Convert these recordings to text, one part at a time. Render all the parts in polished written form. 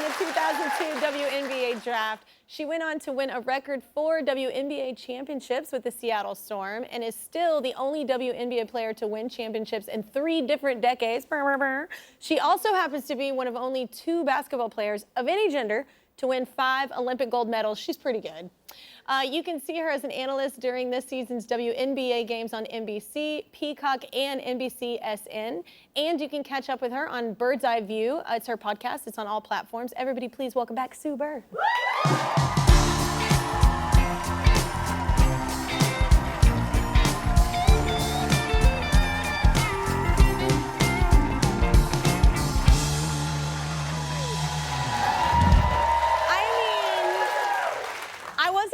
in the 2002 WNBA draft. She went on to win a record 4 WNBA championships with the Seattle Storm and is still the only WNBA player to win championships in 3 different decades. She also happens to be one of only 2 basketball players of any gender to win 5 Olympic gold medals. She's pretty good. You can see her as an analyst during this season's WNBA games on NBC, Peacock, and NBCSN. And you can catch up with her on Bird's Eye View. It's her podcast. It's on all platforms. Everybody, please welcome back Sue Bird.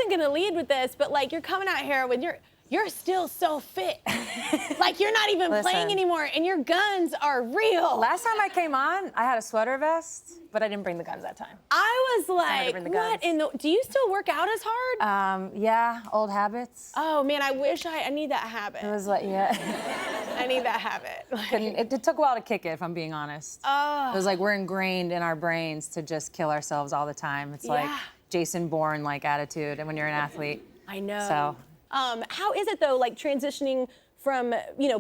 Gonna lead with this, but like you're coming out here when you're still so fit. Like you're not even playing anymore and your guns are real. Last time I came on, I had a sweater vest, but I didn't bring the guns that time. I was like, what in the, do you still work out as hard? Yeah, old habits. Oh man, I wish I need that habit. It was like, yeah. I need that habit. It took a while to kick it, if I'm being honest. Oh. It was like we're ingrained in our brains to just kill ourselves all the time. It's like Jason Bourne like attitude, and when you're an athlete. I know. So, how is it though, like transitioning from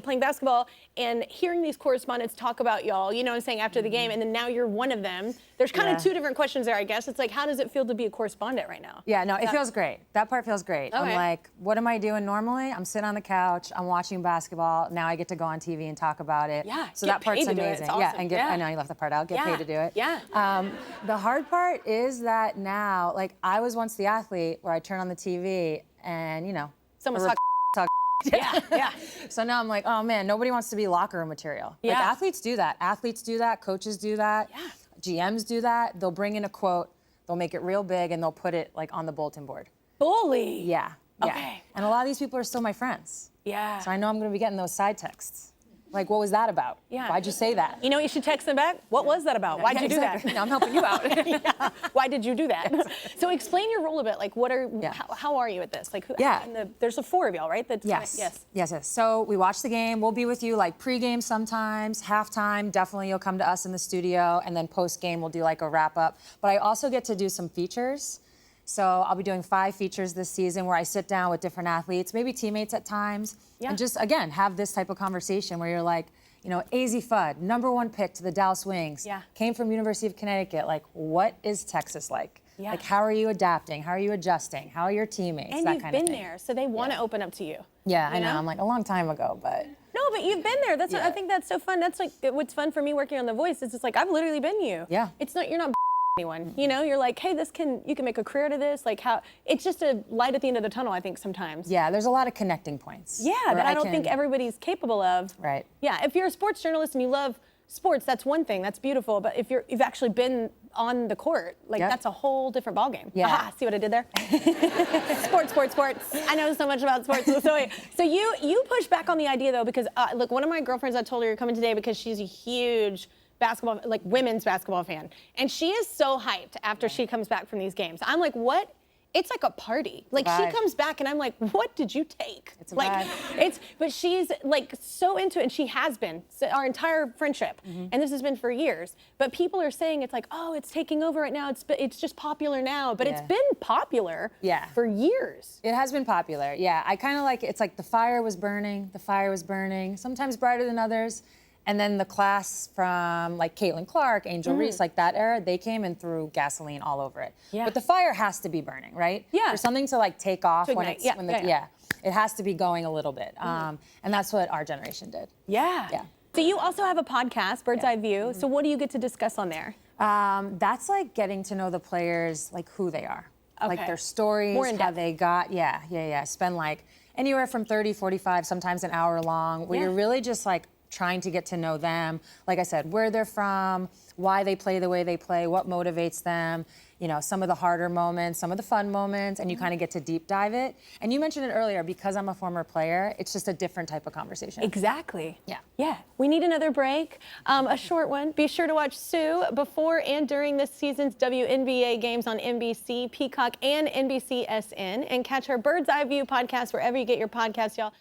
playing basketball and hearing these correspondents talk about y'all, you know what I'm saying, after the game, and then now you're one of them. There's kind of 2 different questions there, I guess. It's like, how does it feel to be a correspondent right now? Yeah, no, it feels great. That part feels great. Okay. I'm like, what am I doing normally? I'm sitting on the couch, I'm watching basketball. Now I get to go on TV and talk about it. Yeah, so that part's amazing. Awesome. Yeah, and I know you left the part out. Get paid to do it. Yeah. The hard part is that now, like, I was once the athlete where I turn on the TV and someone's talking. Yeah. So now I'm like, oh man, nobody wants to be locker room material. Yeah. Like athletes do that. Athletes do that. Coaches do that. Yeah. GMs do that. They'll bring in a quote, they'll make it real big, and they'll put it like on the bulletin board. Bully. Yeah. Okay. And a lot of these people are still my friends. Yeah. So I know I'm going to be getting those side texts. Like, what was that about? Yeah. Why'd you say that? You know, you should text them back. What was that about? Why'd you do that? No, I'm helping you out. Why did you do that? So explain your role a bit. Like, how are you at this? Like, there's 4 of y'all, right? Yes. So we watch the game. We'll be with you like pregame sometimes, halftime. Definitely, you'll come to us in the studio, and then post-game we'll do like a wrap up. But I also get to do some features. So I'll be doing 5 features this season where I sit down with different athletes, maybe teammates at times, and just, again, have this type of conversation where you're like, AZ Fudd, #1 pick to the Dallas Wings, came from University of Connecticut. Like, what is Texas like? Yeah. Like, how are you adapting? How are you adjusting? How are your teammates? And that you've kind been of thing. there, so they want to open up to you. Yeah, I know. I'm like, a long time ago, but. No, but you've been there. That's I think that's so fun. That's like what's fun for me working on The Voice. It's just like I've literally been you. Yeah. It's not you're not anyone. You're like, hey, you can make a career to this. Like it's just a light at the end of the tunnel, I think sometimes. Yeah, there's a lot of connecting points. Yeah, that I don't think everybody's capable of. Right. Yeah, if you're a sports journalist and you love sports, that's one thing. That's beautiful. But if you've actually been on the court, like that's a whole different ballgame. Yeah. Aha, see what I did there? Sports. I know so much about sports. So you push back on the idea though, because look, one of my girlfriends, I told her you're coming today because she's a huge basketball, like women's basketball fan. And she is so hyped after she comes back from these games. I'm like, what? It's like a party. Like she comes back and I'm like, what did you take? It's a vibe. But she's like so into it, and she has been our entire friendship. And this has been for years. But people are saying it's like, oh, it's taking over right now. It's just popular now. But it's been popular for years. It has been popular. Yeah, I kind of like it's like the fire was burning, sometimes brighter than others. And then the class from like Kelly Clarkson, Angel Reese, like that era, they came and threw gasoline all over it. Yeah. But the fire has to be burning, right? Yeah. For something to like take off when ignite. it's it has to be going a little bit. And that's what our generation did. Yeah. So you also have a podcast, Bird's Eye View. So what do you get to discuss on there? That's like getting to know the players, like who they are. Okay. Like their stories, more in how depth. they got, spend like anywhere from 30, 45, sometimes an hour long, where you're really just like trying to get to know them. Like I said, where they're from, why they play the way they play, what motivates them, some of the harder moments, some of the fun moments, and you kind of get to deep dive it. And you mentioned it earlier, because I'm a former player, it's just a different type of conversation. Exactly. Yeah. We need another break, a short one. Be sure to watch Sue before and during this season's WNBA games on NBC, Peacock, and NBCSN, and catch her Bird's Eye View podcast wherever you get your podcasts, y'all.